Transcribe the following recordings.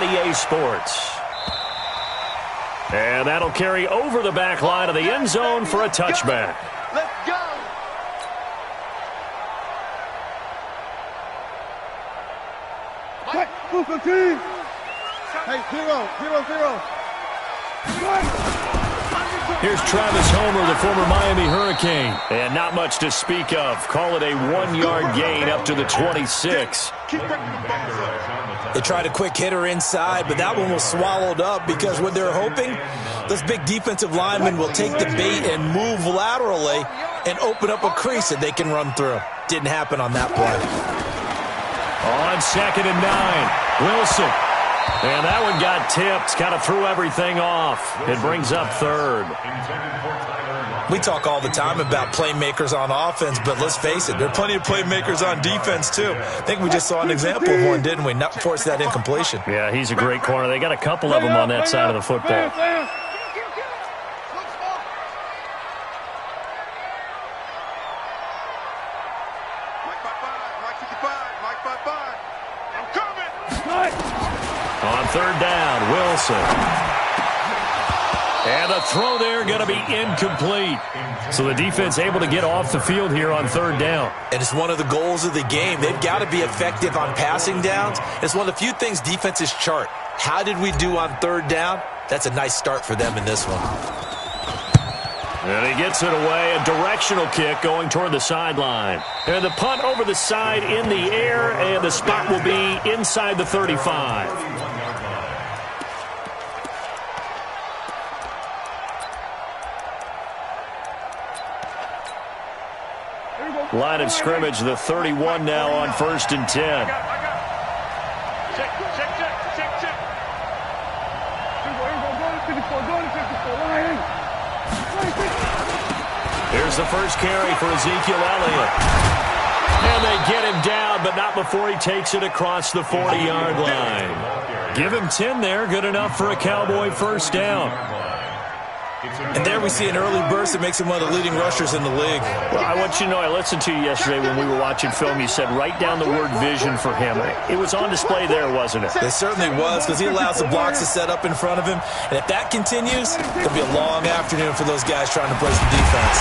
on EA Sports. And that'll carry over the back line of the end zone for a touchback. Let's go. Hey, 0-0-0. Here's Travis Homer, the former Miami Hurricane. And not much to speak of. Call it a 1-yard gain up to the 26. They tried a quick hitter inside, but that one was swallowed up because what they're hoping, those big defensive linemen will take the bait and move laterally and open up a crease that they can run through. Didn't happen on that play. On 2nd and 9, Wilson. And that one got tipped, kind of threw everything off. It brings up 3rd. We talk all the time about playmakers on offense, but let's face it, there are plenty of playmakers on defense too. I think we just saw an example of one, didn't we? Not force that incompletion. Yeah, he's a great corner. They got a couple of them on that side of the football. On 3rd down, Wilson. And the throw there going to be incomplete. So the defense able to get off the field here on 3rd down. And it's one of the goals of the game. They've got to be effective on passing downs. It's one of the few things defenses chart. How did we do on 3rd down? That's a nice start for them in this one. And he gets it away, a directional kick going toward the sideline. And the punt over the side in the air, and the spot will be inside the 35. Line of scrimmage, the 31 now on 1st and 10. Here's the first carry for Ezekiel Elliott. And they get him down, but not before he takes it across the 40-yard line. Give him 10 there, good enough for a Cowboy first down. And there we see an early burst that makes him one of the leading rushers in the league. Well, I want you to know, I listened to you yesterday when we were watching film. You said write down the word vision for him. It was on display there, wasn't it? It certainly was, because he allows the blocks to set up in front of him. And if that continues, it'll be a long afternoon for those guys trying to play some defense.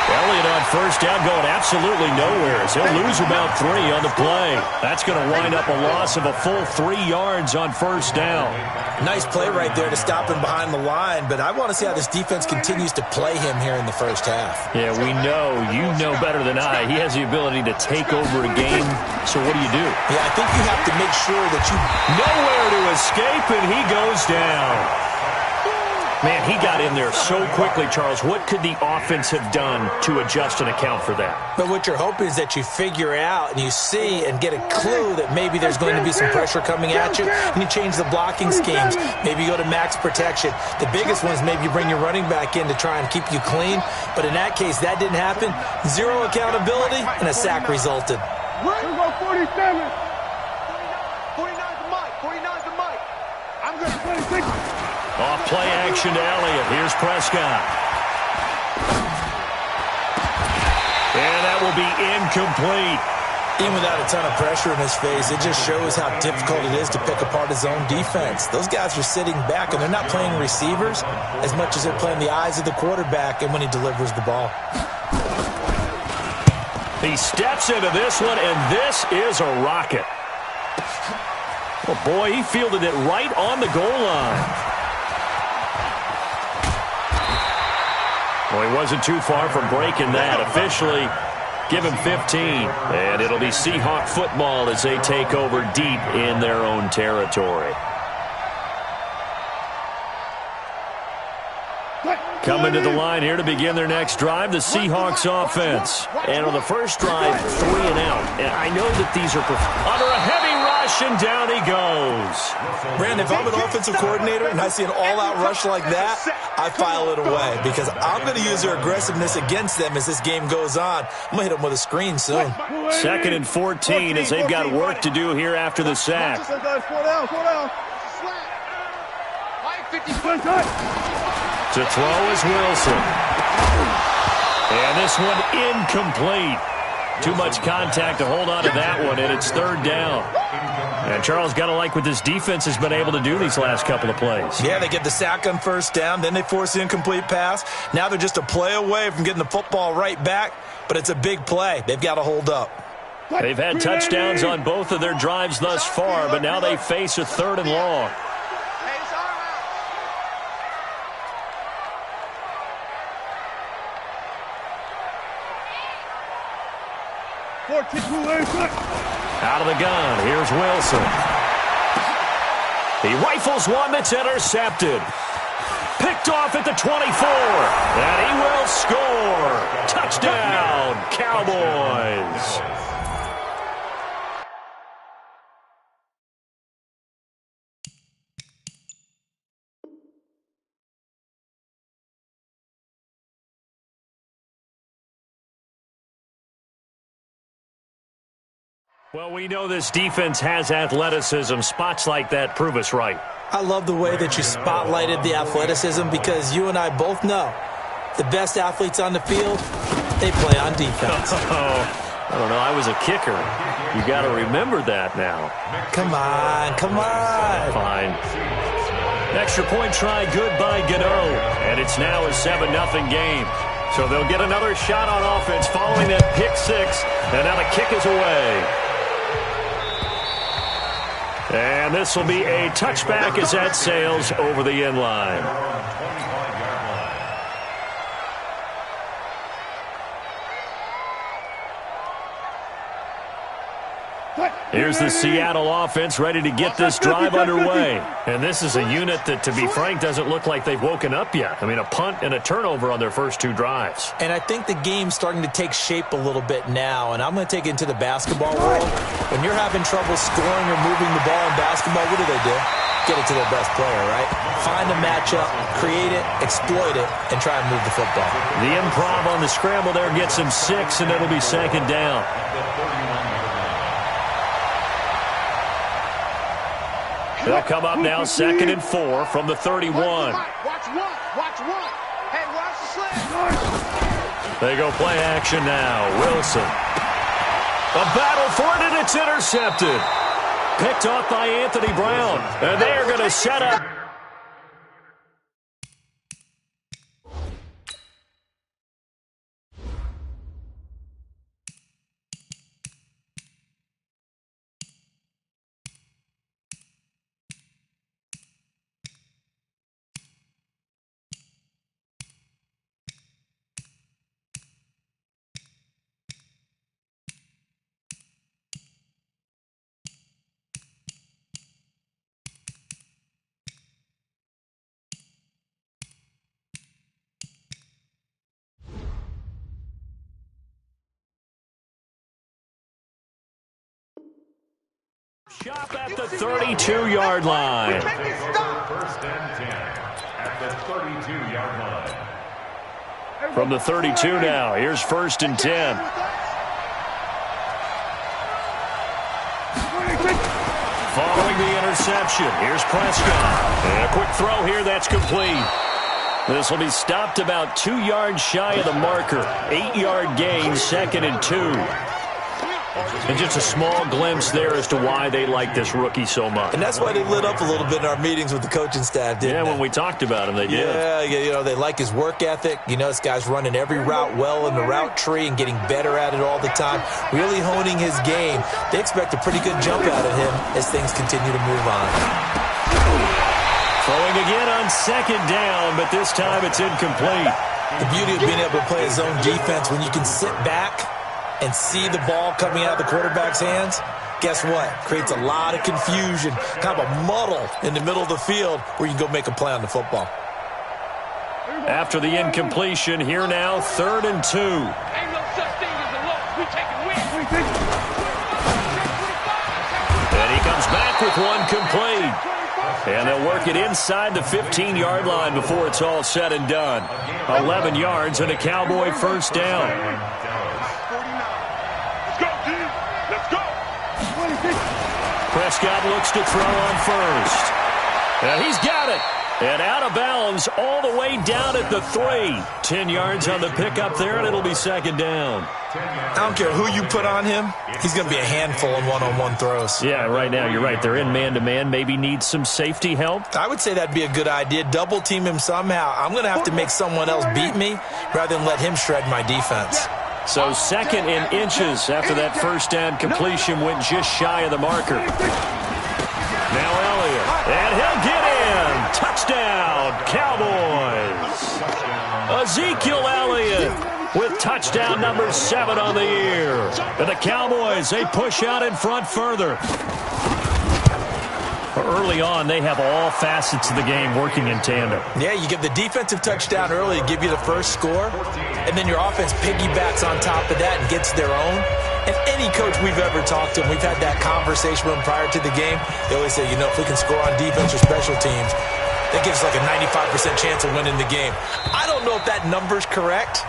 Elliott on first down going absolutely nowhere. He'll lose about 3 on the play. That's going to wind up a loss of a full 3 yards on first down. Nice play right there to stop him behind the line, but I want to see how this defense continues to play him here in the first half. Yeah, we know. You know better than I. He has the ability to take over a game, so what do you do? Yeah, I think you have to make sure that you... Nowhere to escape, and he goes down. Man, he got in there so quickly, Charles. What could the offense have done to adjust and account for that? But what you're hoping is that you figure out and you see and get a clue that maybe there's going to be some pressure coming at you, and you change the blocking schemes. Maybe you go to max protection. The biggest one is maybe you bring your running back in to try and keep you clean. But in that case, that didn't happen. 0 accountability, and a sack resulted. We're going 47. 49's the mic. 49's the mic. I'm going to 26. Off play action to Elliott. Here's Prescott. And that will be incomplete. Even without a ton of pressure in his face, it just shows how difficult it is to pick apart his own defense. Those guys are sitting back, and they're not playing receivers as much as they're playing the eyes of the quarterback and when he delivers the ball. He steps into this one, and this is a rocket. Oh, boy, he fielded it right on the goal line. Well, he wasn't too far from breaking that. Officially, give him 15. And it'll be Seahawk football as they take over deep in their own territory. Coming to the line here to begin their next drive, the Seahawks offense. And on the first drive, 3 and out. And I know that these are under a heavy rush, and down he goes. Brandon, if I'm an offensive coordinator and I see an all-out rush like that, I file it away because I'm going to use their aggressiveness against them as this game goes on. I'm going to hit them with a screen soon. 2nd and 14 as they've got work to do here after the sack. To throw is Wilson. And this one incomplete. Too much contact to hold on to that one, and it's 3rd down. And Charles, got to like what this defense has been able to do these last couple of plays. Yeah, they get the sack on first down, then they force the incomplete pass. Now they're just a play away from getting the football right back, but it's a big play. They've got to hold up. They've had touchdowns on both of their drives thus far, but now they face a 3rd and long. 14 Out of the gun, here's Wilson. He rifles one that's intercepted. Picked off at the 24. And he will score. Touchdown, Cowboys. Well, we know this defense has athleticism. Spots like that prove us right. I love the way that you spotlighted the athleticism because you and I both know the best athletes on the field, they play on defense. I don't know. I was a kicker. You got to remember that now. Come on, come on. Fine. Extra point try good by Gano. And it's now a 7-0 game. So they'll get another shot on offense following that pick six. And now the kick is away. And this will be a touchback as that sails over the end line. Here's the Seattle offense ready to get this drive underway. And this is a unit that, to be frank, doesn't look like they've woken up yet. I mean, a punt and a turnover on their first 2 drives. And I think the game's starting to take shape a little bit now. And I'm going to take it into the basketball world. When you're having trouble scoring or moving the ball in basketball, what do? Get it to their best player, right? Find a matchup, create it, exploit it, and try and move the football. The improv on the scramble there gets him 6, and it'll be 2nd down. They'll come up now 2nd and 4 from the 31. Watch one. Hey, watch the slant. They go play action now. Wilson. A battle for it, and it's intercepted. Picked off by Anthony Brown. And they are going to set up. Shop at the 32-yard line. First and 10 at the 32-yard line. From the 32 now, here's 1st and 10. Following the interception, here's Prescott. And a quick throw here, that's complete. This will be stopped about 2 yards shy of the marker. 8-yard gain, 2nd and 2. And just a small glimpse there as to why they like this rookie so much. And that's why they lit up a little bit in our meetings with the coaching staff, didn't they? When we talked about him, they did. Yeah, you know, they like his work ethic. You know, this guy's running every route well in the route tree and getting better at it all the time, really honing his game. They expect a pretty good jump out of him as things continue to move on. Throwing again on 2nd down, but this time it's incomplete. The beauty of being able to play his own defense, when you can sit back and see the ball coming out of the quarterback's hands, guess what? Creates a lot of confusion, kind of a muddle in the middle of the field where you can go make a play on the football. After the incompletion, here now, 3rd and 2. Ain't no such thing as a loss. We take it win. And he comes back with one complete. And they'll work it inside the 15-yard line before it's all said and done. 11 yards and a Cowboy first down. Prescott looks to throw on 1st. And he's got it. And out of bounds all the way down at the 3. 10 yards on the pickup there, and it'll be second down. I don't care who you put on him. He's going to be a handful in one-on-one throws. Yeah, right now you're right. They're in man-to-man. Maybe need some safety help. I would say that'd be a good idea. Double team him somehow. I'm going to have to make someone else beat me rather than let him shred my defense. So second and inches after that first down completion went just shy of the marker. Now Elliott, and he'll get in. Touchdown, Cowboys. Ezekiel Elliott with touchdown number 7 on the year. And the Cowboys, they push out in front further. Early on, they have all facets of the game working in tandem. Yeah, you give the defensive touchdown early to give you the first score, and then your offense piggybacks on top of that and gets their own. And any coach we've ever talked to, and we've had that conversation with them prior to the game, they always say, you know, if we can score on defense or special teams, that gives us like a 95% chance of winning the game. I don't know if that number's correct,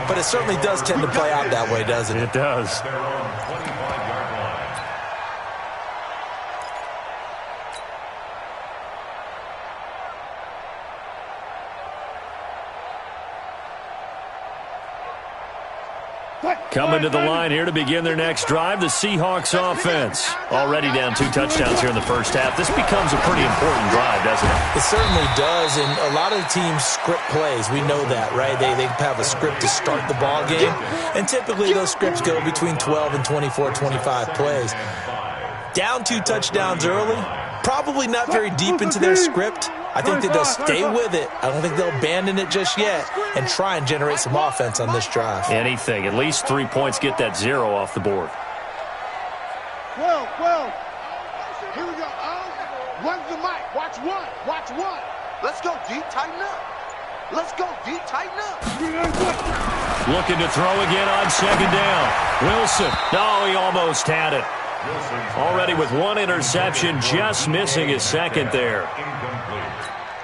but it certainly does tend to play out that way, doesn't it? It does. Coming to the line here to begin their next drive, the Seahawks offense. Already down 2 touchdowns here in the first half. This becomes a pretty important drive, doesn't it? It certainly does, and a lot of the teams script plays. We know that, right? They have a script to start the ball game, and typically those scripts go between 12 and 24, 25 plays. Down 2 touchdowns early, probably not very deep into their script. I think that they'll stay with it. I don't think they'll abandon it just yet and try and generate some offense on this drive. Anything. At least 3 points, get that 0 off the board. 12. Here we go. Run the mic. Watch one. Let's go, D. Tighten up. Looking to throw again on second down. Wilson. No, he almost had it. Already with 1 interception, just missing his second there.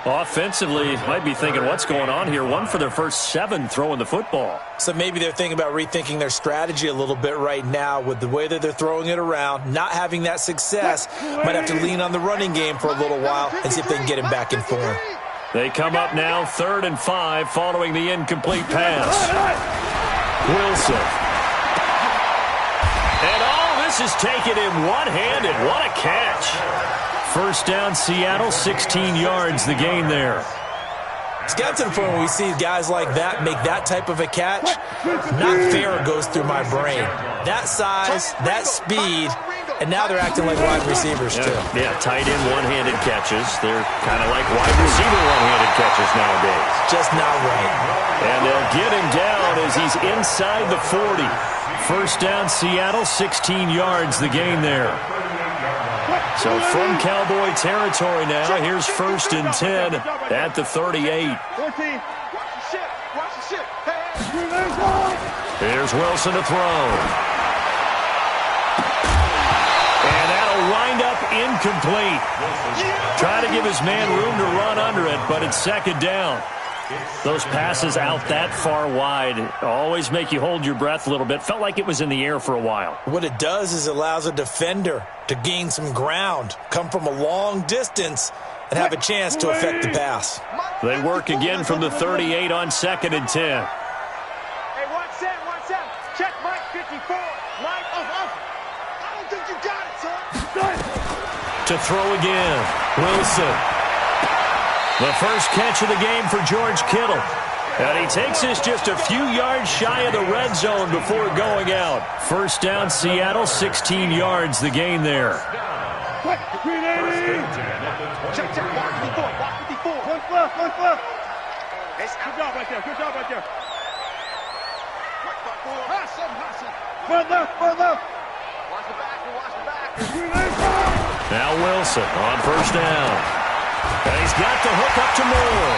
Offensively, might be thinking, what's going on here? 1 for their first 7 throwing the football. So maybe they're thinking about rethinking their strategy a little bit right now with the way that they're throwing it around, not having that success. Might have to lean on the running game for a little while and see if they can get him back in form. They come up now 3rd and 5 following the incomplete pass. Wilson. And all this is taken in one-handed. What a catch. First down, Seattle, 16 yards, the gain there. It's got to the point where we see guys like that make that type of a catch. Not fair goes through my brain. That size, that speed, and now they're acting like wide receivers too. Yeah, tight end one-handed catches. They're kind of like wide receiver one-handed catches nowadays. Just not right. And they'll get him down as he's inside the 40. First down, Seattle, 16 yards, the gain there. So from Cowboy territory now, here's 1st and 10 at the 38. 14. Watch the shit. Here's Wilson to throw. And that'll wind up incomplete. Trying to give his man room to run under it, but it's second down. Those passes out that far wide always make you hold your breath a little bit. Felt like it was in the air for a while. What it does is it allows a defender to gain some ground, come from a long distance, and have a chance to affect the pass. They work again from the 38 on 2nd and 10. Hey, watch that. Check Mike 54. Mike, I don't think you got it, son. To throw again, Wilson. The first catch of the game for George Kittle. And he takes this just a few yards shy of the red zone before going out. First down, Seattle, 16 yards, the gain there. Check. Watch 54. One left. Good job right there. One left. Watch the back. Now Wilson on first down. And he's got the hook up to Moore.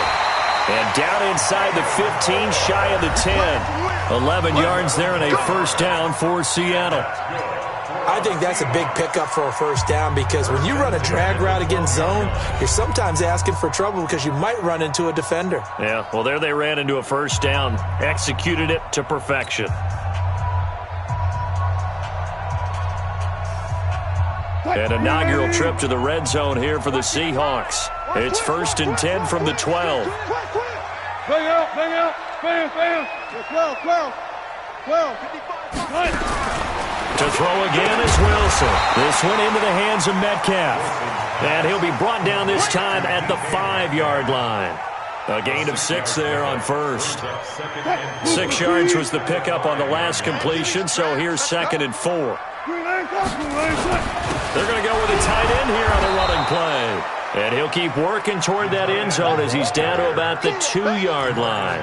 And down inside the 15, shy of the 10. 11 yards there and a first down for Seattle. I think that's a big pickup for a first down because when you run a drag route against zone, you're sometimes asking for trouble because you might run into a defender. Yeah, well, there they ran into a first down. Executed it to perfection. An inaugural trip to the red zone here for the Seahawks. It's 1st and 10 from the 12. Bang out, bang out, bang, bang. 12, 12, 12. To throw again is Wilson. This one into the hands of Metcalf. And he'll be brought down this time at the 5-yard line. A gain of 6 there on first. 6 yards was the pickup on the last completion, so here's 2nd and 4. They're going to go with a tight end here on the running play. And he'll keep working toward that end zone as he's down to about the 2-yard line.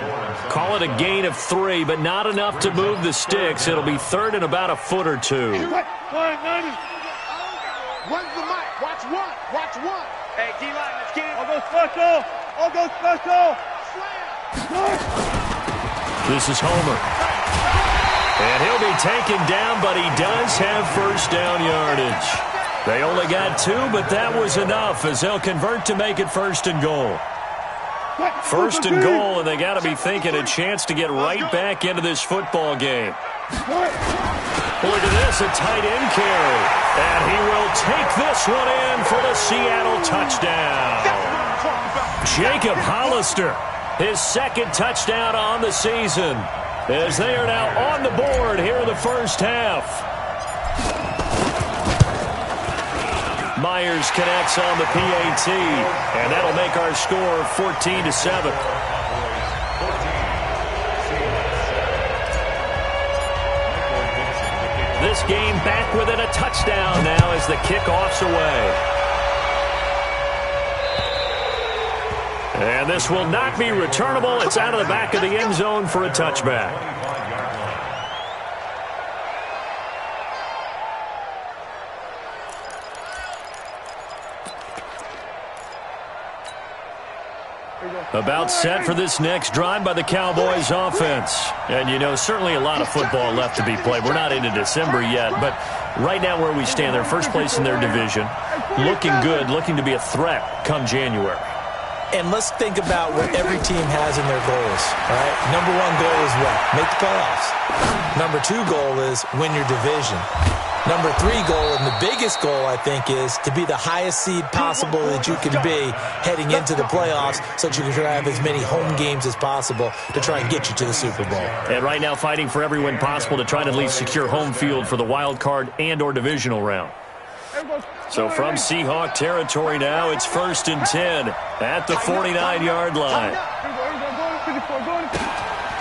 Call it a gain of 3, but not enough to move the sticks. It'll be 3rd and about a foot or 2. Run the mic. Watch one. Watch one. Hey, D-line, let's get it. I'll go special. I'll go special. This is Homer. And he'll be taken down, but he does have first down yardage. They only got 2, but that was enough as they'll convert to make it 1st and goal. 1st and goal, and they got to be thinking a chance to get right back into this football game. Look at this, a tight end carry. And he will take this one in for the Seattle touchdown. Jacob Hollister, his 2nd touchdown on the season, as they are now on the board here in the first half. Myers connects on the PAT, and that'll make our score 14-7. This game back within a touchdown now as the kickoff's away. And this will not be returnable. It's out of the back of the end zone for a touchback. About set for this next drive by the Cowboys offense. And, you know, certainly a lot of football left to be played. We're not into December yet, but right now where we stand, they're first place in their division. Looking good, looking to be a threat come January. And let's think about what every team has in their goals, all right? Number 1 goal is what? Make the playoffs. Number 2 goal is win your division. Number 3 goal, and the biggest goal, I think, is to be the highest seed possible that you can be heading into the playoffs so that you can have as many home games as possible to try and get you to the Super Bowl. And right now fighting for every win possible to try to at least secure home field for the wild card and or divisional round. So from Seahawk territory now, it's 1st and 10 at the 49-yard line.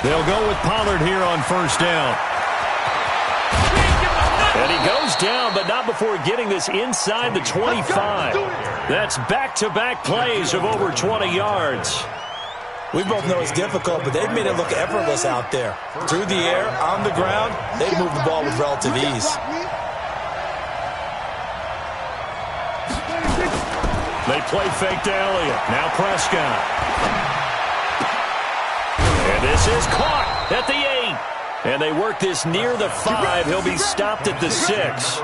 They'll go with Pollard here on 1st down. And he goes down, but not before getting this inside the 25. That's back-to-back plays of over 20 yards. We both know it's difficult, but they've made it look effortless out there. Through the air, on the ground, they've moved the ball with relative ease. They play fake to Elliott. Now Prescott. And this is caught at the 8. And they work this near the 5. He'll be stopped at the 6.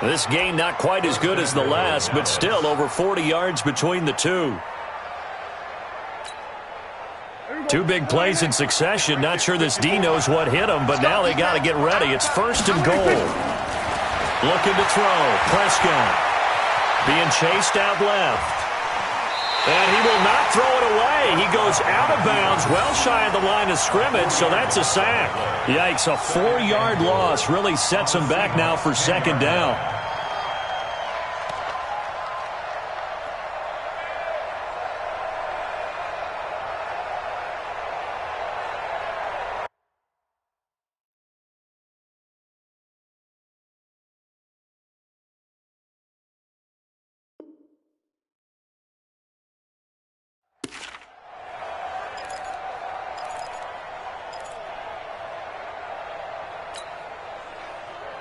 This game not quite as good as the last, but still over 40 yards between the 2. 2 big plays in succession. Not sure this D knows what hit him, but now they got to get ready. It's 1st and goal. Looking to throw. Prescott. Being chased out left. And he will not throw it away. He goes out of bounds, well shy of the line of scrimmage, so that's a sack. Yikes, a 4-yard loss really sets him back now for 2nd down.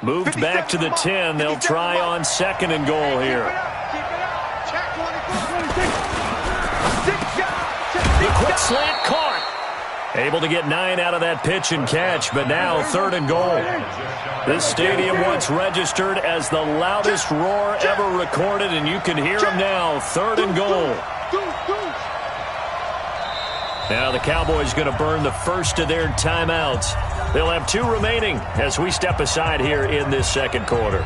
Moved back to the 10. They'll try on 2nd and goal here. The quick slant caught. Able to get 9 out of that pitch and catch, but now 3rd and goal. This stadium once registered as the loudest roar ever recorded, and you can hear them now. 3rd and goal. Now the Cowboys going to burn the first of their timeouts. They'll have 2 remaining as we step aside here in this 2nd quarter.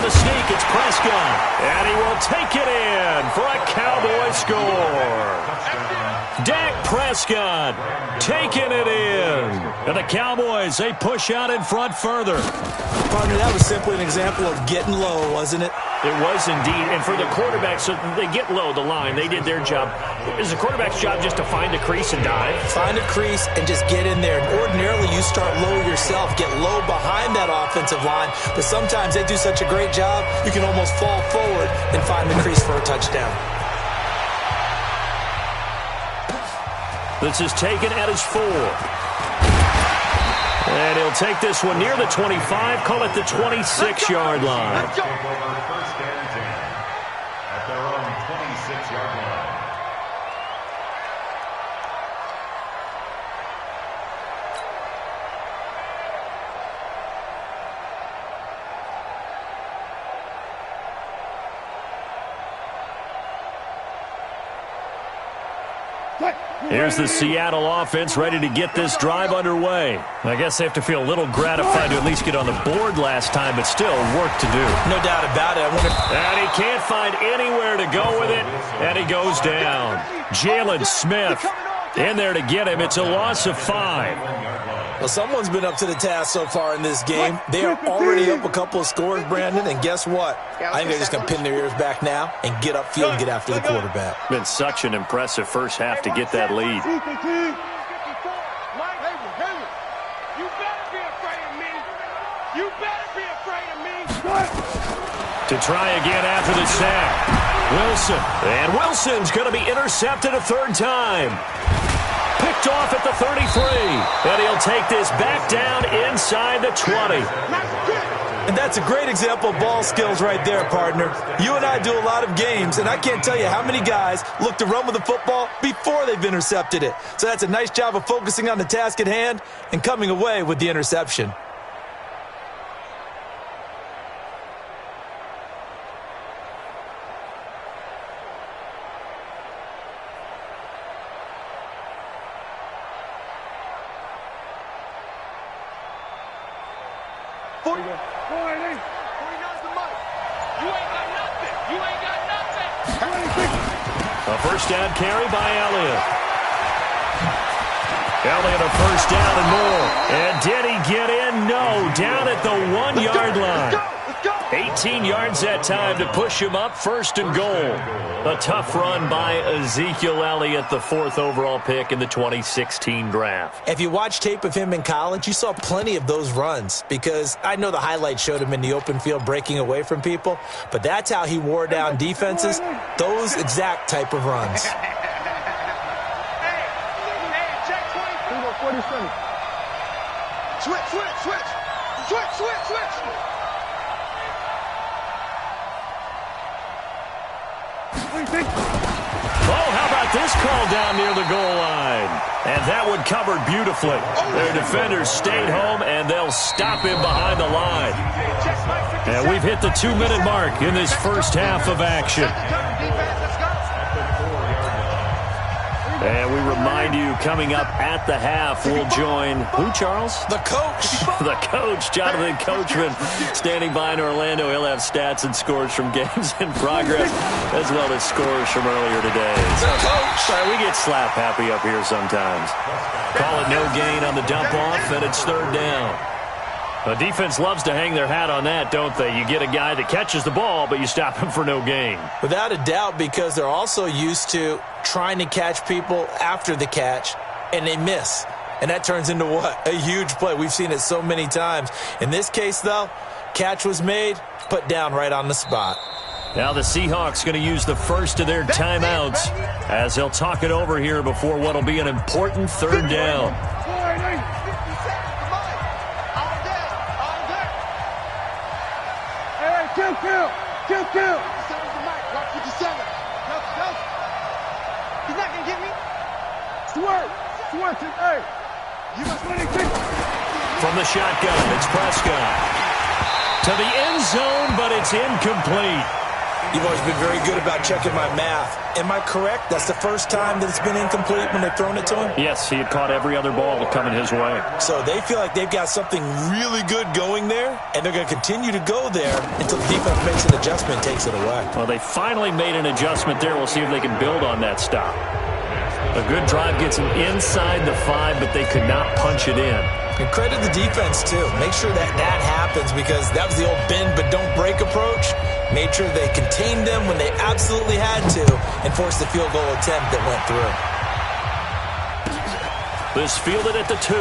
on the sneak. It's Prescott. And he will take it in for a Cowboy score. Dak Prescott taking it in. And the Cowboys, they push out in front further. Partner, that was simply an example of getting low, wasn't it? It was indeed. And for the quarterback, so they get low the line. They did their job. Is the quarterback's job just to find a crease and dive? Find a crease and just get in there. And ordinarily, you start low yourself, get low behind that offensive line. But sometimes they do such a great job, you can almost fall forward and find the crease for a touchdown. This is taken at his 4. And he'll take this one near the 25, call it the 26-yard line. Let's go. First and 10 at their own 26-yard line. Here's the Seattle offense ready to get this drive underway. I guess they have to feel a little gratified to at least get on the board last time, but still work to do. No doubt about it. And he can't find anywhere to go with it, and he goes down. Jalen Smith in there to get him. It's a loss of 5. Well, someone's been up to the task so far in this game. They are already up a couple of scores, Brandon, and guess what? I think they're just going to pin their ears back now and get upfield and get after the quarterback. Been such an impressive first half to get that lead. You better be afraid of me. You better be afraid of me. To try again after the sack. Wilson. And Wilson's going to be intercepted a third time. Picked off at the 33. And he'll take this back down inside the 20. And that's a great example of ball skills right there, partner. You and I do a lot of games, and I can't tell you how many guys look to run with the football before they've intercepted it. So that's a nice job of focusing on the task at hand and coming away with the interception. A first down carry by Elliott. Elliott a first down and more. And did he get in? No. Down at the 1-yard line. 18 yards that time to push him up, first and goal. A tough run by Ezekiel Elliott, the 4th overall pick in the 2016 draft. If you watch tape of him in college, you saw plenty of those runs because I know the highlights showed him in the open field breaking away from people, but that's how he wore down defenses, those exact type of runs. Switch. Oh, how about this call down near the goal line? And that one covered beautifully. Their defenders stayed home, and they'll stop him behind the line. And we've hit the 2-minute mark in this first half of action. And we remind you, coming up at the half, we'll join who, Charles? The coach. The coach, Jonathan Coachman, standing by in Orlando. He'll have stats and scores from games in progress, as well as scores from earlier today. The coach. Sorry, we get slap happy up here sometimes. Call it no gain on the dump off, and it's third down. The defense loves to hang their hat on that, don't they? You get a guy that catches the ball, but you stop him for no gain. Without a doubt, because they're also used to trying to catch people after the catch, and they miss. And that turns into what? A huge play. We've seen it so many times. In this case, though, catch was made, put down right on the spot. Now the Seahawks going to use the first of their timeouts as they'll talk it over here before what will be an important third down. Kill. Watch 57. Go. He's not going to get me. Swerve. Hey. You must win it. From the shotgun, it's Prescott. To the end zone, but it's incomplete. You've always been very good about checking my math. Am I correct? That's the first time that it's been incomplete when they've thrown it to him? Yes, he had caught every other ball coming his way. So they feel like they've got something really good going there, and they're going to continue to go there until the defense makes an adjustment and takes it away. Well, they finally made an adjustment there. We'll see if they can build on that stop. A good drive gets them inside the 5, but they could not punch it in. And credit the defense, too. Make sure that happens, because that was the old bend but don't break approach. Made sure they contained them when they absolutely had to and forced the field goal attempt that went through. This fielded at the 2.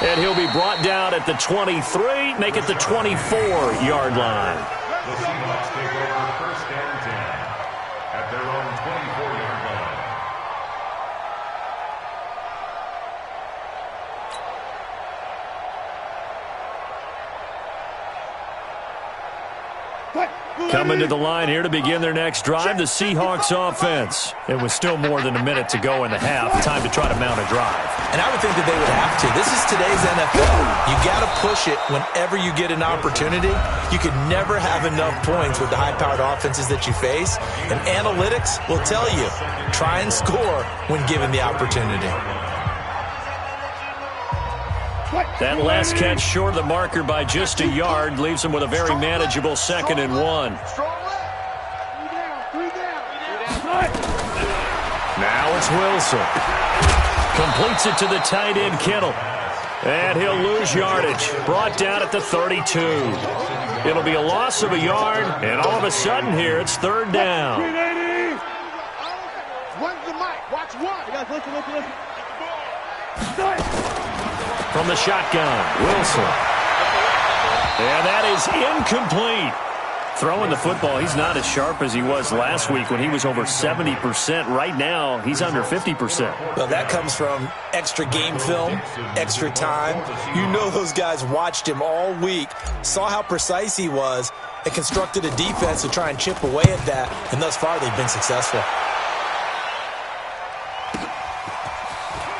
And he'll be brought down at the 23, make it the 24-yard line. The Seahawks take over first and 10 at their own 24-yard line. Coming to the line here to begin their next drive, the Seahawks offense. It was still more than a minute to go in the half. Time to try to mount a drive. And I would think that they would have to. This is today's NFL. You got to push it whenever you get an opportunity. You could never have enough points with the high-powered offenses that you face. And analytics will tell you, try and score when given the opportunity. That last catch short of the marker by just a yard leaves them with a very manageable 2nd and 1. Now it's Wilson. Completes it to the tight end, Kittle. And he'll lose yardage. Brought down at the 32. It'll be a loss of a yard, and all of a sudden here it's 3rd down. One's the mic. Watch one. Guys, listen. From the shotgun, Wilson. And that is incomplete. Throwing the football, he's not as sharp as he was last week when he was over 70%. Right now, he's under 50%. Well, that comes from extra game film, extra time. You know those guys watched him all week, saw how precise he was, and constructed a defense to try and chip away at that. And thus far, they've been successful.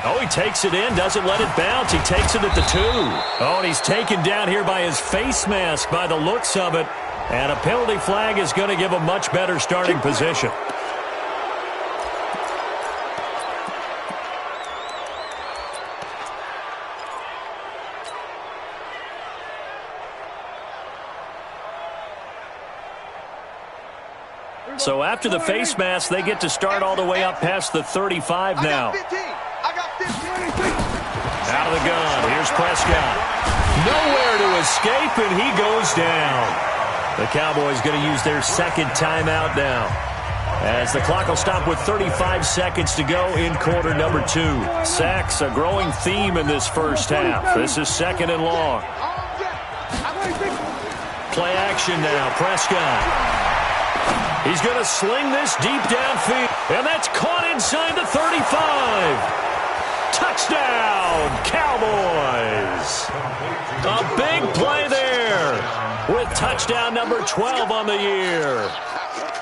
Oh, he takes it in, doesn't let it bounce. He takes it at the 2. Oh, and he's taken down here by his face mask by the looks of it. And a penalty flag is going to give a much better starting position. So after the face mask, they get to start all the way up past the 35 now. Out of the gun, here's Prescott. Nowhere to escape, and he goes down. The Cowboys going to use their 2nd timeout now, as the clock will stop with 35 seconds to go in quarter number 2. Sacks, a growing theme in this first half. This is 2nd and long. Play action now, Prescott. He's going to sling this deep downfield, and that's caught inside the 35. Touchdown, Cowboys. A big play there with touchdown number 12 on the year.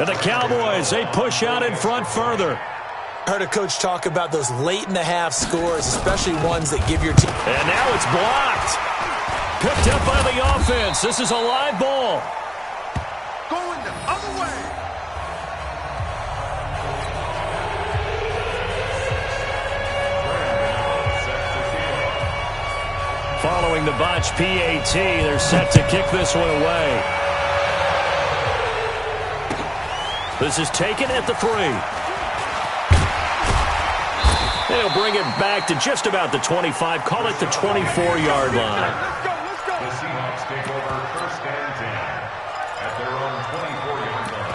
And the Cowboys, they push out in front further. I heard a coach talk about those late-in-the-half scores, especially ones that give your team. And now it's blocked. Picked up by the offense. This is a live ball. Going the other way. Following the botch PAT, they're set to kick this one away. This is taken at the 3. They'll bring it back to just about the 25. Call it the 24-yard line. The Seahawks take over first and 10 at their own 24-yard line.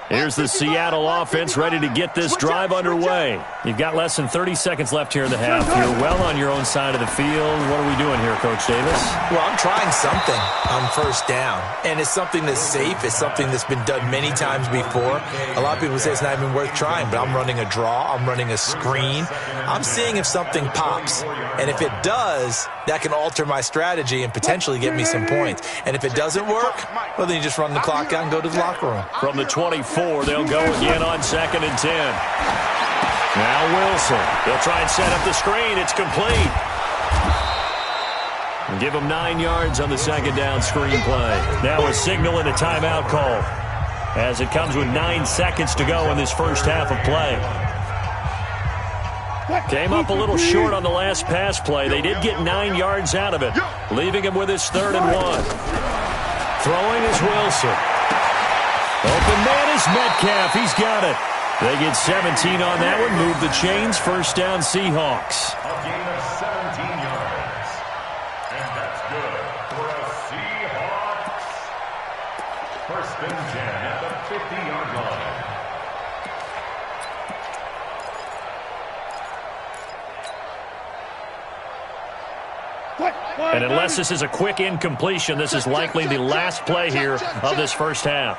Here's the Seattle offense ready to get this drive underway. You've got less than 30 seconds left here in the half. You're well on your own side of the field. What are we doing here, Coach Davis? Well, I'm trying something on first down, and it's something that's safe. It's something that's been done many times before. A lot of people say it's not even worth trying, but I'm running a draw. I'm running a screen. I'm seeing if something pops, and if it does, that can alter my strategy and potentially get me some points. And if it doesn't work, well, then you just run the clock out and go to the locker room. From the 24, they'll go again on 2nd and 10. Now Wilson. They'll try and set up the screen. It's complete. And give them 9 yards on the 2nd down screen play. Now a signal and a timeout call as it comes with 9 seconds to go in this first half of play. Came up a little short on the last pass play. They did get 9 yards out of it, leaving him with his 3rd and 1. Throwing is Wilson. Open man is Metcalf. He's got it. They get 17 on that one. Move the chains. First down, Seahawks. A gain of 17 yards. And that's good for a Seahawks. 1st and 10 at the 50-yard line. And unless this is a quick incompletion, this is likely the last play here of this first half.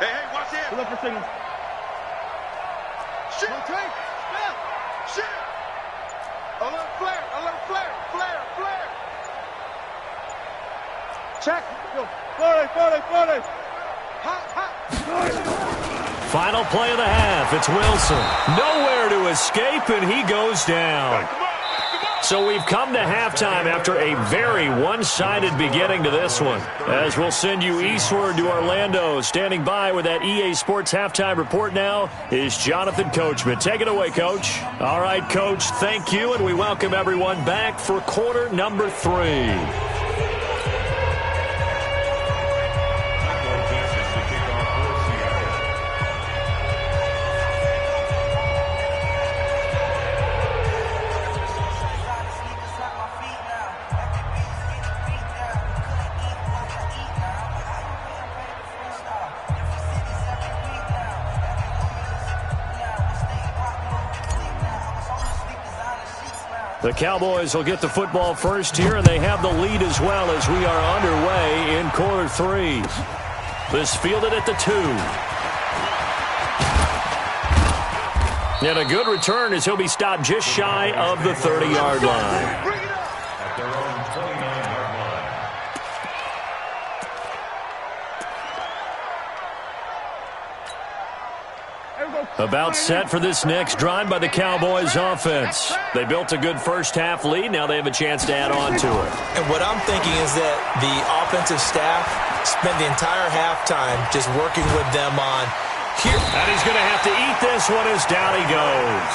Hey, watch it. Look for signal. Shit. Snap. Shit. Alert flare. Flare. Check. Yo, 40. Final play of the half. It's Wilson. Nowhere to escape, and he goes down. So we've come to halftime after a very one-sided beginning to this one. As we'll send you eastward to Orlando. Standing by with that EA Sports halftime report now is Jonathan Coachman. Take it away, Coach. All right, Coach, thank you, and we welcome everyone back for quarter number 3. The Cowboys will get the football first here, and they have the lead as well as we are underway in quarter 3. This fielded at the 2. And a good return as he'll be stopped just shy of the 30-yard line. At their own 29-yard line. About set for this next drive by the Cowboys offense. They built a good first half lead. Now they have a chance to add on to it. And what I'm thinking is that the offensive staff spent the entire halftime just working with them on here. And he's going to have to eat this one as down he goes.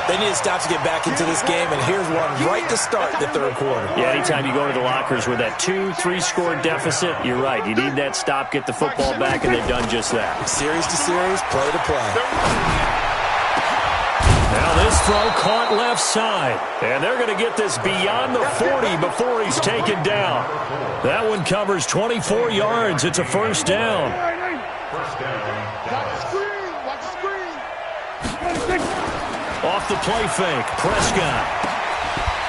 They need to stop to get back into this game, and here's one right to start the 3rd quarter. Yeah, anytime you go to the lockers with that 2-3 score deficit, you're right. You need that stop, get the football back, and they've done just that. Series to series, play to play. Now this throw caught left side, and they're going to get this beyond the 40 before he's taken down. That one covers 24 yards. It's a first down. First down. Watch the screen. Off the play fake, Prescott.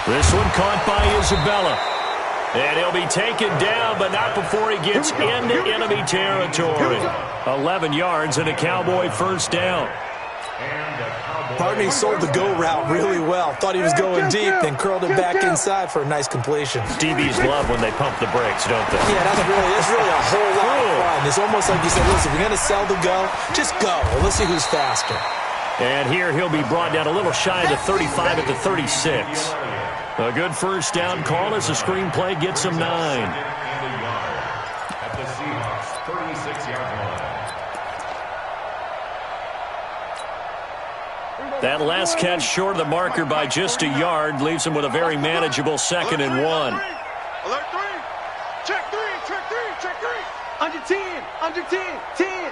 This one caught by Isabella. And he'll be taken down, but not before he gets into enemy territory. 11 yards and a Cowboy first down. Pardon me, sold the go route really well. Thought he was going deep, then curled it back inside for a nice completion. DBs love when they pump the brakes, don't they? Yeah, that's really a whole lot of fun. It's almost like you said, listen, if you're going to sell the go, just go. And let's see who's faster. And here he'll be brought down a little shy of the 35 at the 36. A good first down call as the screenplay gets him 9. At the Seahawks 36-yard line. That last catch short of the marker by just a yard leaves him with a very manageable 2nd and 1. Alert 3. Check 3. Under 10. 10.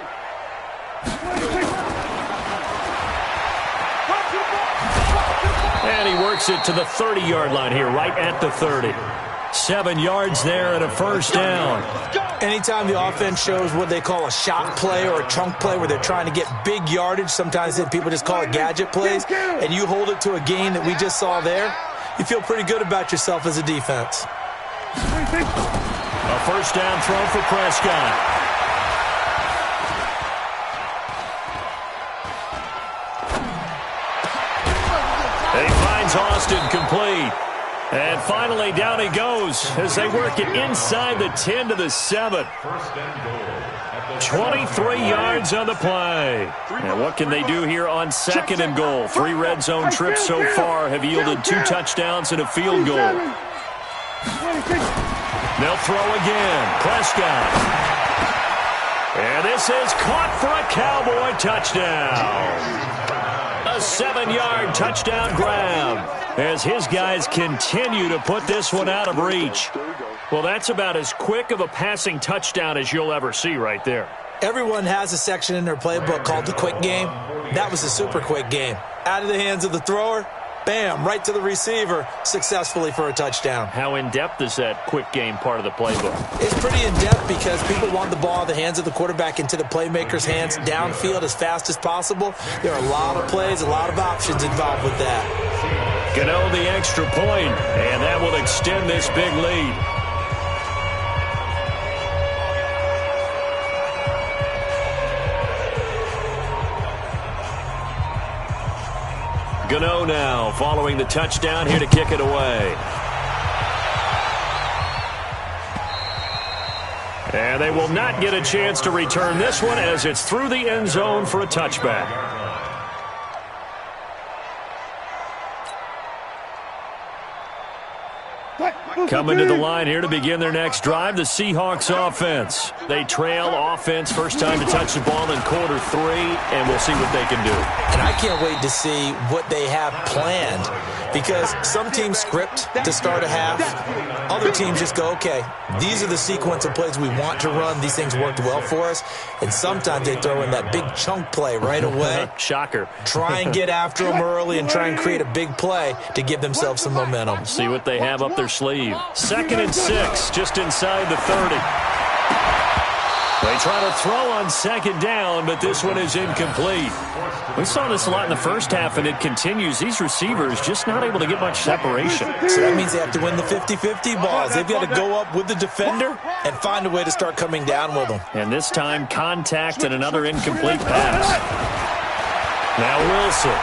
And he works it to the 30-yard line here, right at the 30. 7 yards there and a first down. Anytime the offense shows what they call a shot play or a chunk play where they're trying to get big yardage, sometimes people just call it gadget plays, and you hold it to a gain that we just saw there, you feel pretty good about yourself as a defense. A first down throw for Prescott. He finds Austin complete. And finally, down he goes as they work it inside the 10 to the 7. 23 yards on the play. Now, what can they do here on 2nd and goal? 3 red zone trips so far have yielded 2 touchdowns and a field goal. They'll throw again. Prescott. And this is caught for a Cowboy touchdown. A 7-yard touchdown grab as his guys continue to put this one out of reach. Well, that's about as quick of a passing touchdown as you'll ever see right there. Everyone has a section in their playbook called the quick game. That was a super quick game. Out of the hands of the thrower, bam, right to the receiver, successfully for a touchdown. How in-depth is that quick game part of the playbook? It's pretty in-depth because people want the ball in the hands of the quarterback into the playmaker's hands downfield as fast as possible. There are a lot of plays, a lot of options involved with that. Gano the extra point, and that will extend this big lead. Gano now following the touchdown here to kick it away. And they will not get a chance to return this one as it's through the end zone for a touchback. Coming to the line here to begin their next drive, the Seahawks offense. They trail offense first time to touch the ball in quarter 3, and we'll see what they can do. And I can't wait to see what they have planned because some teams script to start a half. Other teams just go, okay, these are the sequence of plays we want to run. These things worked well for us. And sometimes they throw in that big chunk play right away. Shocker. Try and get after them early and try and create a big play to give themselves some momentum. See what they have up their sleeve. 2nd and 6, just inside the 30. They try to throw on 2nd down, but this one is incomplete. We saw this a lot in the first half, and it continues. These receivers just not able to get much separation. So that means they have to win the 50-50 balls. They've got to go up with the defender and find a way to start coming down with them. And this time, contact and another incomplete pass. Now Wilson.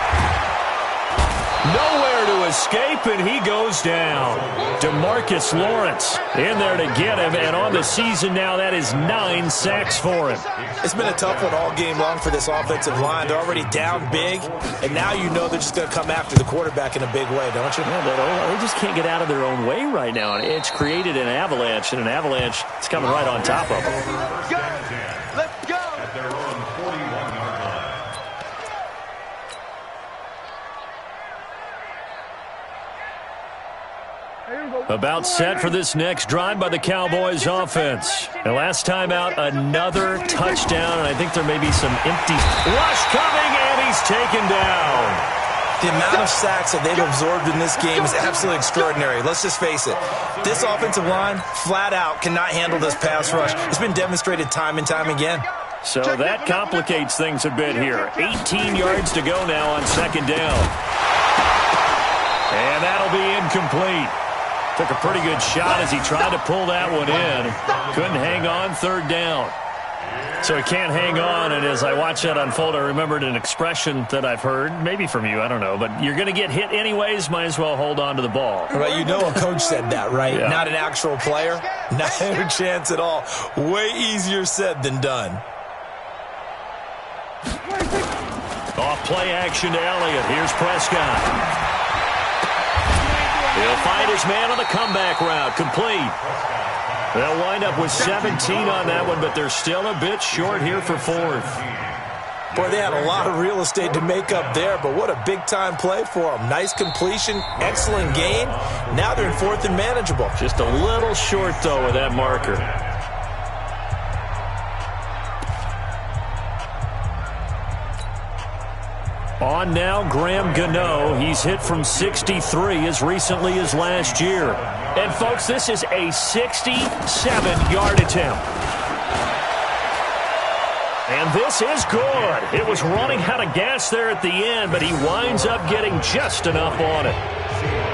Nowhere to escape, and he goes down. DeMarcus Lawrence in there to get him, and on the season now, that is 9 sacks for him. It's been a tough one all game long for this offensive line. They're already down big, and now you know they're just going to come after the quarterback in a big way, don't you? Yeah, they just can't get out of their own way right now. It's created an avalanche, and an avalanche is coming right on top of them. Let's go! Let's go! At their own 41-yard line. About set for this next drive by the Cowboys offense. And last time out, another touchdown, and I think there may be some empty rush coming, and he's taken down. The amount of sacks that they've absorbed in this game is absolutely extraordinary. Let's just face it. This offensive line, flat out, cannot handle this pass rush. It's been demonstrated time and time again. So that complicates things a bit here. 18 yards to go now on 2nd down. And that'll be incomplete. Took a pretty good shot as he tried to pull that one in. Couldn't hang on 3rd down. So he can't hang on, and as I watch that unfold, I remembered an expression that I've heard, maybe from you, I don't know, but you're going to get hit anyways, might as well hold on to the ball. Right, you know a coach said that, right? Yeah. Not an actual player. Not a chance at all. Way easier said than done. Off play action to Elliott. Here's Prescott. He'll find his man on the comeback route. Complete. They'll wind up with 17 on that one, but they're still a bit short here for 4th. Boy, they had a lot of real estate to make up there, but what a big-time play for them. Nice completion, excellent gain. Now they're in 4th and manageable. Just a little short, though, with that marker. On now, Graham Gano. He's hit from 63 as recently as last year. And, folks, this is a 67-yard attempt. And this is good. It was running out of gas there at the end, but he winds up getting just enough on it.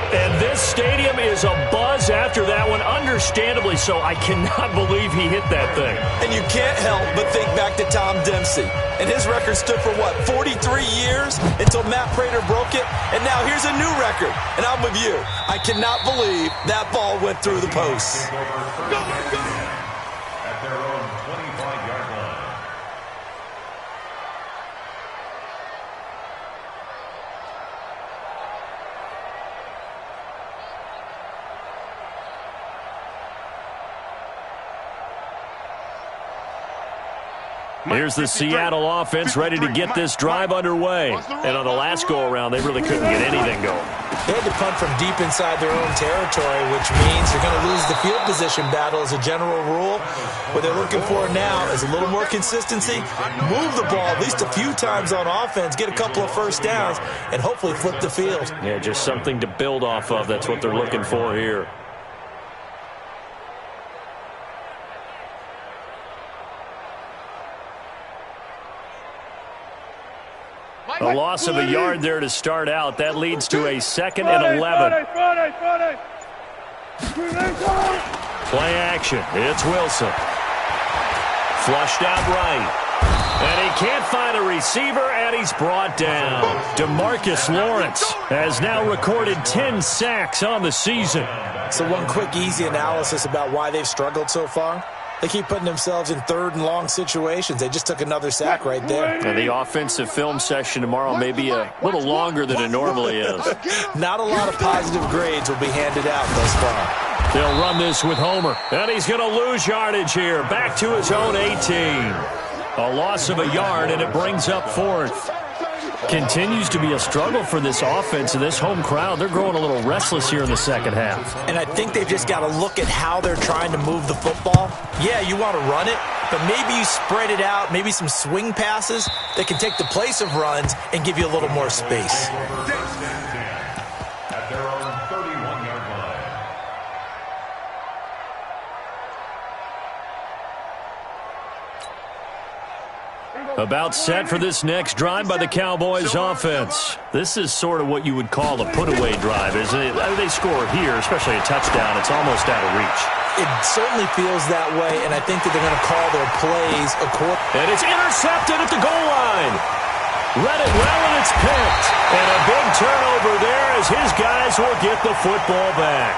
And this stadium is abuzz after that one, understandably so. I cannot believe he hit that thing. And you can't help but think back to Tom Dempsey. And his record stood for, 43 years until Matt Prater broke it. And now here's a new record. And I'm with you. I cannot believe that ball went through the posts. At their own 25-yard line. Here's the Seattle offense ready to get this drive underway. And on the last go-around, they really couldn't get anything going. They had to punt from deep inside their own territory, which means they're going to lose the field position battle as a general rule. What they're looking for now is a little more consistency, move the ball at least a few times on offense, get a couple of first downs, and hopefully flip the field. Yeah, just something to build off of. That's what they're looking for here. A loss of a yard there to start out. That leads to a 2nd and 11. Play action. It's Wilson. Flushed out right. And he can't find a receiver, and he's brought down. DeMarcus Lawrence has now recorded 10 sacks on the season. So one quick, easy analysis about why they've struggled so far. They keep putting themselves in 3rd and long situations. They just took another sack right there. And the offensive film session tomorrow may be a little longer than it normally is. Not a lot of positive grades will be handed out thus far. They'll run this with Homer. And he's going to lose yardage here. Back to his own 18. A loss of a yard, and it brings up 4th. Continues to be a struggle for this offense and this home crowd. They're growing a little restless here in the second half. And I think they've just got to look at how they're trying to move the football. Yeah, you want to run it, but maybe you spread it out, maybe some swing passes that can take the place of runs and give you a little more space. At their own 31-yard line. About set for this next drive by the Cowboys offense. This is sort of what you would call a put-away drive, isn't it? They score here, especially a touchdown. It's almost out of reach. It certainly feels that way, and I think that they're going to call their plays accordingly. And it's intercepted at the goal line. Read it well, and it's picked. And a big turnover there as his guys will get the football back.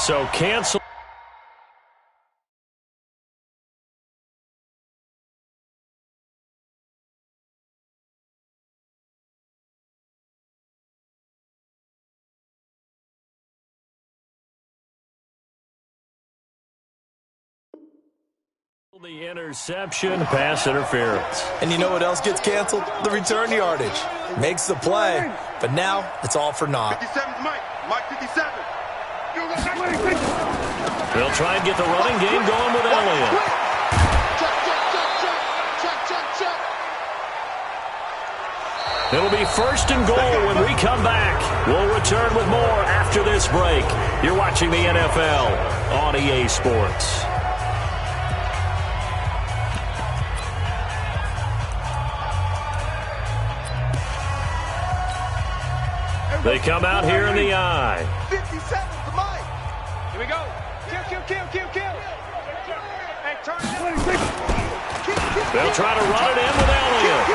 So cancel. The interception, pass interference. And you know what else gets canceled? The return yardage. Makes the play, but now it's all for naught. 57's Mike. Mike 57. They'll try and get the running game going with Elliott. Check. It'll be 1st and goal when we come back. We'll return with more after this break. You're watching the NFL on EA Sports. They come out here in the eye. 57 for Mike. Here we go. Kill. Hey, turn They'll try to run it in with Elliott.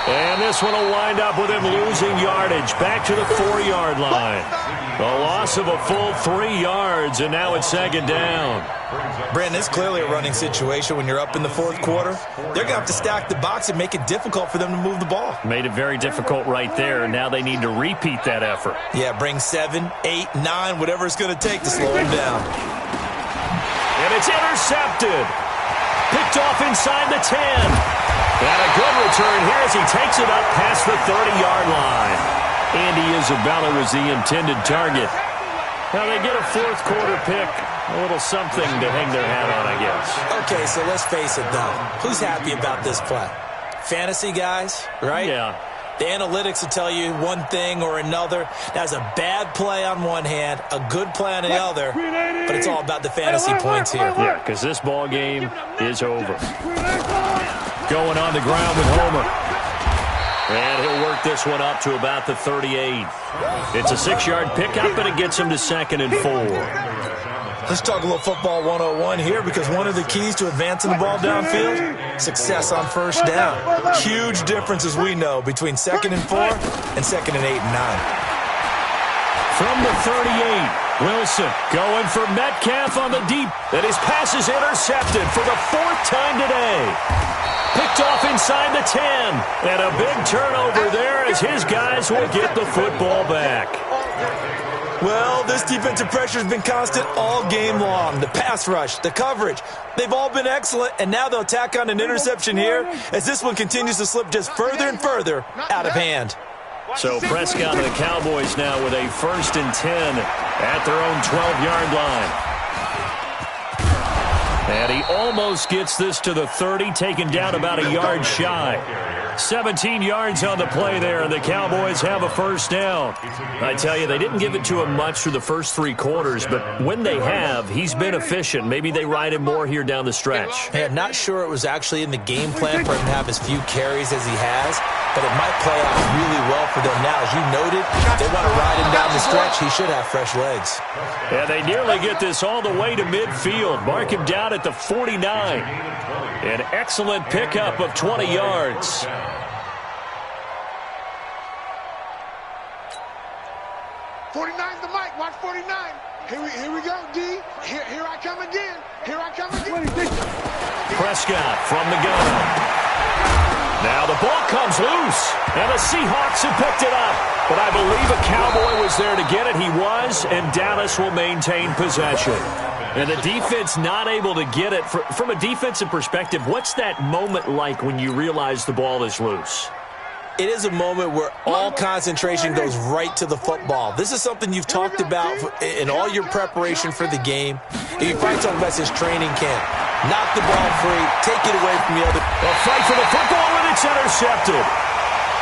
And this one will wind up with him losing yardage. Back to the 4-yard line. A loss of a full 3 yards, and now it's 2nd down. Brandon, it's clearly a running situation when you're up in the 4th quarter. They're going to have to stack the box and make it difficult for them to move the ball. Made it very difficult right there, and now they need to repeat that effort. Yeah, bring 7, 8, 9, whatever it's going to take to slow them down. And it's intercepted. Picked off inside the 10. And a good return here as he takes it up past the 30-yard line. Andy Isabella was the intended target. Now they get a 4th quarter pick. A little something to hang their hat on, I guess. Okay, so let's face it, though. Who's happy about this play? Fantasy guys, right? Yeah. The analytics will tell you one thing or another. That's a bad play on one hand, a good play on the other, but it's all about the fantasy points here. Yeah, because this ball game is over. Going on the ground with Homer. And he'll work this one up to about the 38. It's a 6-yard pickup, and it gets him to 2nd and 4. Let's talk a little football 101 here, because one of the keys to advancing the ball downfield, success on first down. Huge difference, as we know, between 2nd and 4 and 2nd and 8 and 9. From the 38, Wilson going for Metcalf on the deep. And his pass is intercepted for the 4th time today. Picked off inside the 10. And a big turnover there as his guys will get the football back. Well, this defensive pressure has been constant all game long. The pass rush, the coverage, they've all been excellent, and now they'll tack on an interception here as this one continues to slip just further and further out of hand. So Prescott and the Cowboys now with a 1st and 10 at their own 12-yard line. And he almost gets this to the 30, taken down about a yard shy. 17 yards on the play there, and the Cowboys have a 1st down. I tell you, they didn't give it to him much through the first 3 quarters, but when they have, he's been efficient. Maybe they ride him more here down the stretch. Hey, I'm not sure it was actually in the game plan for him to have as few carries as he has, but it might play out really well for them now. As you noted, they want to ride him down the stretch. He should have fresh legs. And they nearly get this all the way to midfield. Mark him down at the 49. An excellent pickup of 20 yards. The mic. Watch 49. Here we go, D. Here I come again. Here I come again. Prescott from the gun. Now the ball comes loose, and the Seahawks have picked it up. But I believe a Cowboy was there to get it. He was, and Dallas will maintain possession. And the defense not able to get it. From a defensive perspective, what's that moment like when you realize the ball is loose? It is a moment where all concentration goes right to the football. This is something you've talked about in all your preparation for the game. And you probably talk about this training camp. Knock the ball free, take it away from the other. A fight for the football, and it's intercepted.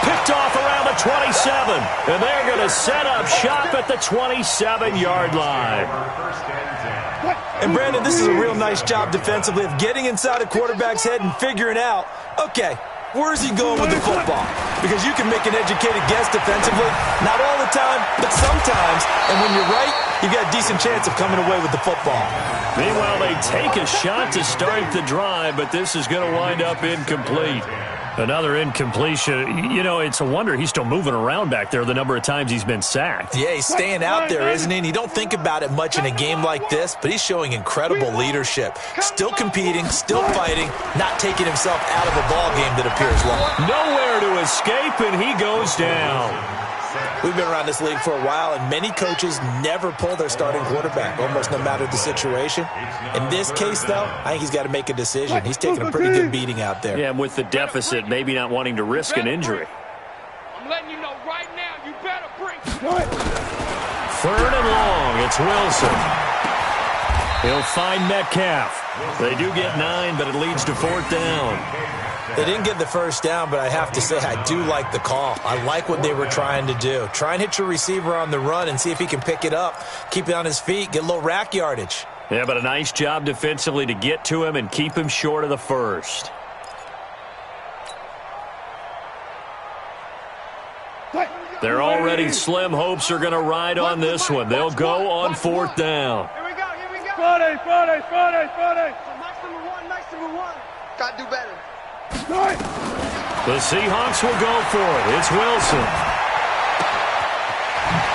Picked off around the 27, and they're going to set up shop at the 27-yard line. And, Brandon, this is a real nice job defensively of getting inside a quarterback's head and figuring out, okay, where's he going with the football? Because you can make an educated guess defensively. Not all the time, but sometimes. And when you're right, you've got a decent chance of coming away with the football. Meanwhile, they take a shot to start the drive, but this is going to wind up incomplete. Another incompletion. You know, it's a wonder he's still moving around back there the number of times he's been sacked. Yeah, he's staying out there, isn't he? And you don't think about it much in a game like this, but he's showing incredible leadership. Still competing, still fighting, not taking himself out of a ball game that appears long. Nowhere to escape, and he goes down. We've been around this league for a while, and many coaches never pull their starting quarterback, almost no matter the situation. In this case, though, I think he's got to make a decision. He's taking a pretty good beating out there. Yeah, and with the deficit, maybe not wanting to risk an injury. I'm letting you know right now, you better bring. 3rd and long, it's Wilson. He'll find Metcalf. They do get 9, but it leads to 4th down. They didn't get the 1st down, but I have to say I do like the call. I like what they were trying to do. Try and hit your receiver on the run and see if he can pick it up, keep it on his feet, get a little rack yardage. Yeah, but a nice job defensively to get to him and keep him short of the 1st. Their already slim hopes are going to ride on this one. They'll go on 4th down. Here we go. Friday. Nice number one. Got to do better. The Seahawks will go for it. It's Wilson.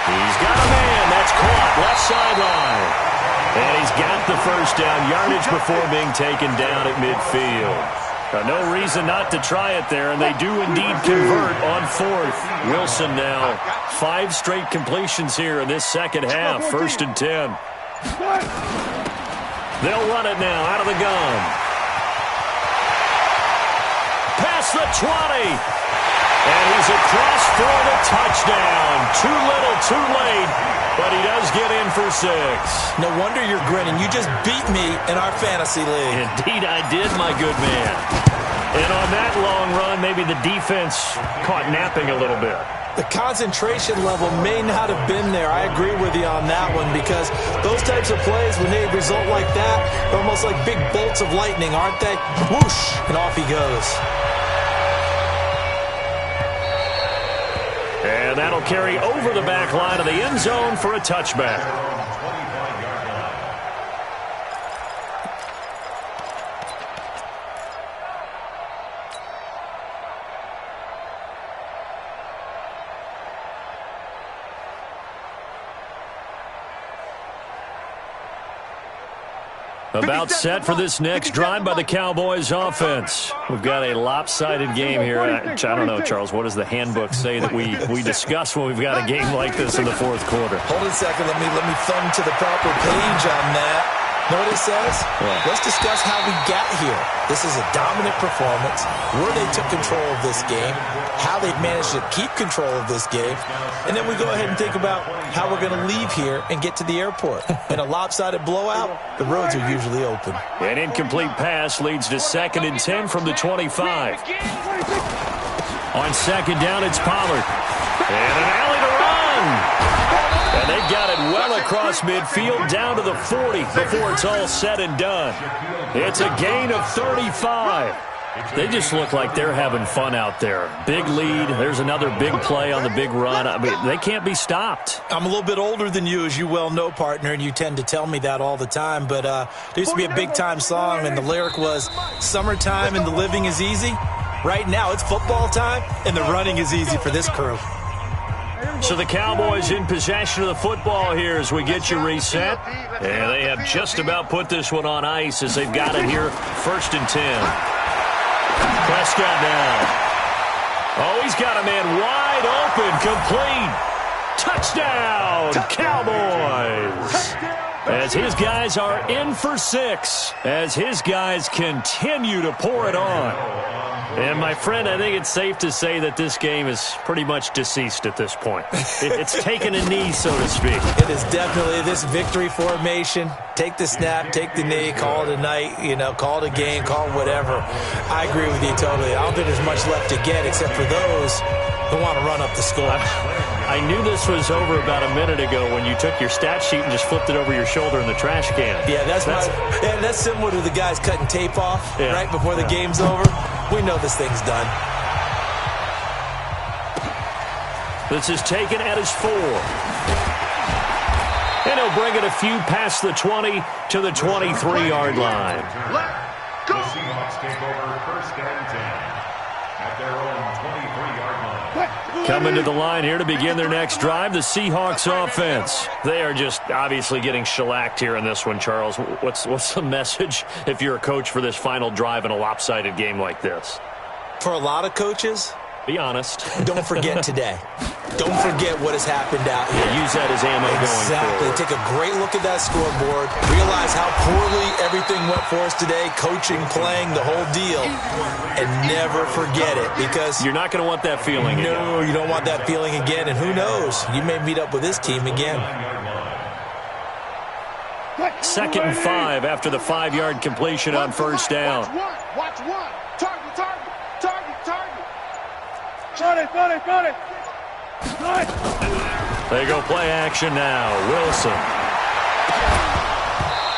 He's got a man. That's caught. Left sideline. And he's got the 1st down yardage before being taken down at midfield. No reason not to try it there, and they do indeed convert on 4th. Wilson now 5 straight completions here in this second half. 1st and 10. They'll run it now out of the gun. Past the 20. And he's across for the touchdown. Too little, too late, but he does get in for 6. No wonder you're grinning. You just beat me in our fantasy league. Indeed I did, my good man. And on that long run, maybe the defense caught napping a little bit. The concentration level may not have been there. I agree with you on that one, because those types of plays, when they result like that, they're almost like big bolts of lightning, aren't they? Whoosh, and off he goes. And that'll carry over the back line of the end zone for a touchback. About set for this next drive by the Cowboys offense. We've got a lopsided game here. I don't know, Charles, what does the handbook say that we discuss when we've got a game like this in the fourth quarter? Hold on a second. Let me thumb to the proper page on that. Know what it says? Yeah. Let's discuss how we got here. This is a dominant performance, where they took control of this game, how they've managed to keep control of this game, and then we go ahead and think about how we're going to leave here and get to the airport. In a lopsided blowout, the roads are usually open. An incomplete pass leads to 2nd and 10 from the 25. On 2nd down, it's Pollard. And an alley to run. And they've got it well across midfield down to the 40 before it's all said and done. It's a gain of 35. They just look like they're having fun out there. Big lead. There's another big play on the big run. I mean, they can't be stopped. I'm a little bit older than you, as you well know, partner, and you tend to tell me that all the time. But there used to be a big-time song, and the lyric was, "Summertime and the living is easy." Right now, it's football time, and the running is easy for this crew. So the Cowboys in possession of the football here as we get you reset. And they have just about put this one on ice as they've got it here, 1st and 10. Prescott now. Oh, he's got a man wide open, complete. Touchdown, Cowboys. As his guys are in for 6, as his guys continue to pour it on. And, my friend, I think it's safe to say that this game is pretty much deceased at this point. It's taken a knee, so to speak. It is definitely this victory formation. Take the snap, take the knee, call it a night, call it a game, call it whatever. I agree with you totally. I don't think there's much left to get except for those who want to run up the score. I knew this was over about a minute ago when you took your stat sheet and just flipped it over your shoulder in the trash can. Yeah, that's similar to the guys cutting tape off right before the game's over. We know this thing's done. This is taken at his 4. And he'll bring it a few past the 20 to the 23-yard line. The Seahawks take over 1st and 10 at their own 23-yard line. Coming to the line here to begin their next drive, the Seahawks offense. They are just obviously getting shellacked here in this one, Charles. What's the message if you're a coach for this final drive in a lopsided game like this? For a lot of coaches, be honest. Don't forget today. Don't forget what has happened out here. Use that as ammo going forward. Take a great look at that scoreboard. Realize how poorly everything went for us today. Coaching, playing, the whole deal. And never forget it, because you're not going to want that feeling again. No, you don't want that feeling again. And who knows? You may meet up with this team again. 2nd and 5 after the 5-yard completion on 1st down. Watch one. Target. Got it. They go play action now. Wilson.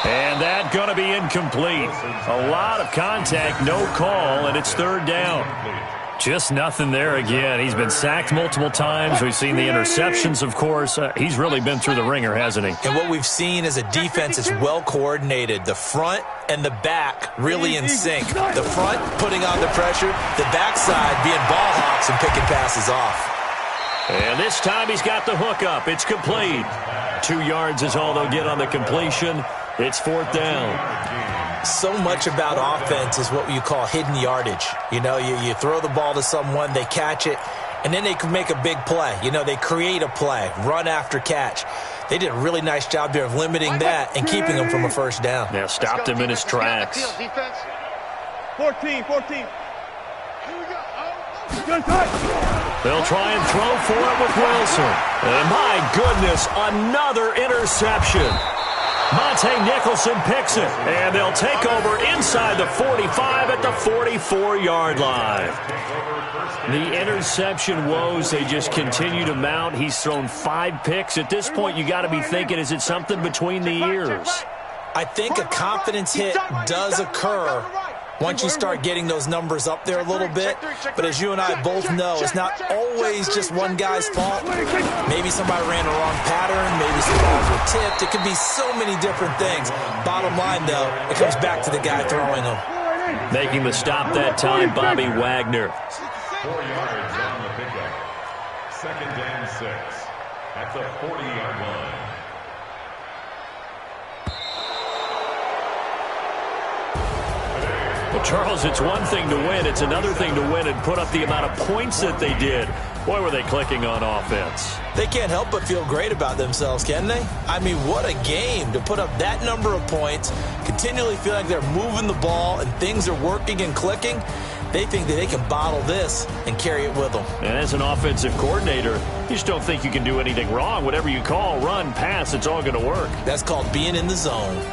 And that going to be incomplete. A lot of contact, no call, and it's 3rd down. Just nothing there again. He's been sacked multiple times. We've seen the interceptions, of course. He's really been through the ringer, hasn't he? And what we've seen is a defense that's well coordinated. The front and the back really in sync. The front putting on the pressure, the backside being ball hawks and picking passes off. And this time he's got the hook up. It's complete. 2 yards is all they'll get on the completion. It's 4th down. So much about offense is what you call hidden yardage. You throw the ball to someone, they catch it, and then they can make a big play. They create a play, run after catch. They did a really nice job there of limiting that and keeping him from a 1st down. Yeah, stopped him in his tracks. 14. They'll try and throw for it with Wilson. And my goodness, another interception. Monte Nicholson picks it, and they'll take over inside the 45 at the 44-yard line. The interception woes, they just continue to mount. He's thrown 5 picks. At this point, you got to be thinking, is it something between the ears? I think a confidence hit does occur once you start getting those numbers up there a little bit. But as you and I both know, it's not always just one guy's fault. Maybe somebody ran the wrong pattern. Maybe some balls were tipped. It could be so many different things. Bottom line, though, it comes back to the guy throwing them. Making the stop that time, Bobby Wagner. 4 yards on the pickup. 2nd and 6 at the 40-yard line. Well, Charles, it's one thing to win. It's another thing to win and put up the amount of points that they did. Boy, were they clicking on offense. They can't help but feel great about themselves, can they? I mean, what a game to put up that number of points, continually feel like they're moving the ball and things are working and clicking. They think that they can bottle this and carry it with them. And as an offensive coordinator, you just don't think you can do anything wrong. Whatever you call, run, pass, it's all going to work. That's called being in the zone.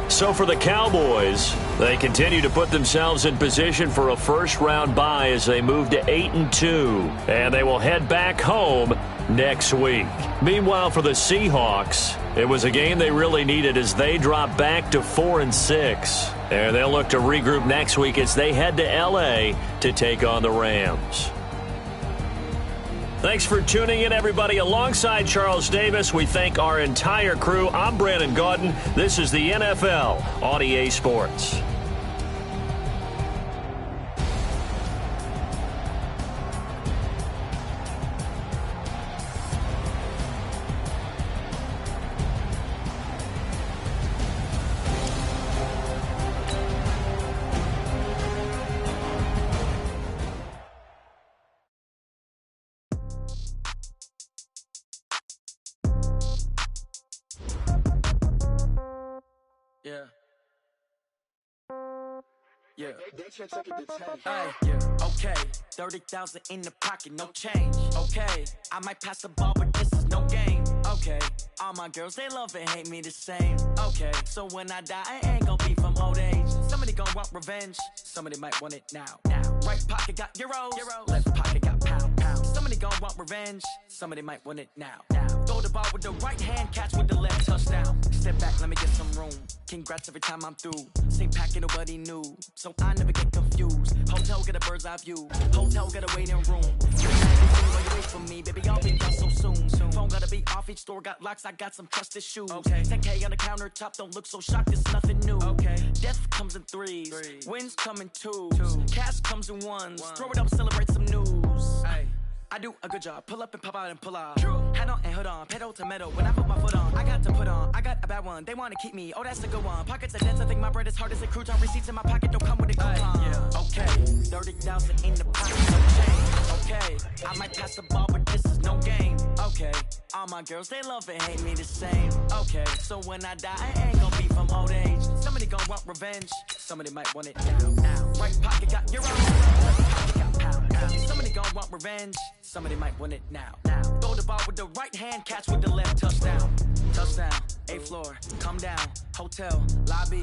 So for the Cowboys, they continue to put themselves in position for a first-round bye as they move to 8-2, and they will head back home next week. Meanwhile, for the Seahawks, it was a game they really needed as they drop back to 4-6, and they'll look to regroup next week as they head to L.A. to take on the Rams. Thanks for tuning in, everybody. Alongside Charles Davis, we thank our entire crew. I'm Brandon Gaudin. This is the NFL on EA Sports. Yeah. Okay. 30,000 in the pocket, no change. Okay. I might pass the ball, but this is no game. Okay. All my girls, they love and hate me the same. Okay. So when I die, I ain't gonna be from old age. Somebody gonna want revenge. Somebody might want it now. Right pocket got euros. Left pocket got pound. Somebody gonna want revenge. Somebody might want it now. Throw the ball with the right hand, catch with the left, touchdown. Step back, let me get some room. Congrats every time I'm through. Same packet, nobody knew, so I never get confused. Hotel get a bird's eye view. Hotel get a waiting room. While you wait for me, baby, I'll be done so soon. Phone gotta be off, each store got locks, I got some trusted shoes. 10K on the countertop, don't look so shocked, it's nothing new. Death comes in threes, wins come in twos. Cash comes in ones, throw it up, celebrate some news. I do a good job, pull up and pop out and pull out. Head on and hood on, pedal to metal. When I put my foot on, I got to put on. I got a bad one, they wanna keep me. Oh, that's a good one. Pockets are dense, I think my bread is hard as a crouton. Receipts in my pocket don't come with a coupon. Okay, 30,000 in the pocket, no change. Okay, I might pass the ball, but this is no game. Okay, all my girls, they love and hate me the same. Okay, so when I die, I ain't gonna be from old age. Somebody gonna want revenge. Somebody might want it now. Right pocket got euros. Left pocket got pound. Somebody gonna want revenge. Somebody might want it now. Throw the ball with the right hand, catch with the left, touchdown. Touchdown, 8th floor, come down, hotel, lobby.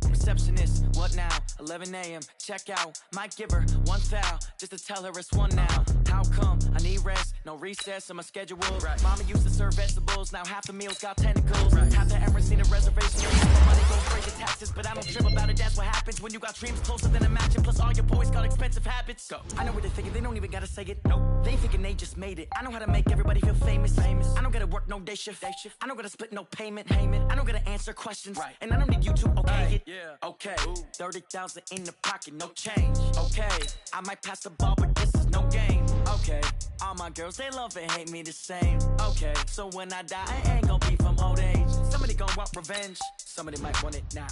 Receptionist, what now? 11 a.m., check out. Might give her one foul, just to tell her it's one now. How come? I need rest, no recess in my schedule. Mama used to serve vegetables, now half the meals got tentacles. Half the Emirates seen a reservation. My money goes straight to taxes, but I don't trip about it. That's what happens when you got dreams closer than a match. Plus all your boys got expensive habits. Go. I know what they're thinking, they don't even gotta say it. Nope. They thinking they just made it. I know how to make everybody feel famous. I don't gotta work no day shift. I don't gotta split no payment. I don't gotta answer questions. And I don't need you to okay it. Okay, 30,000 in the pocket, no change. Okay, I might pass the ball, but this is no game. Okay, all my girls, they love and hate me the same. Okay, so when I die, I ain't gonna be from old age. Somebody gonna want revenge. Somebody might want it now.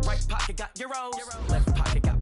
Right pocket got euros. Left pocket got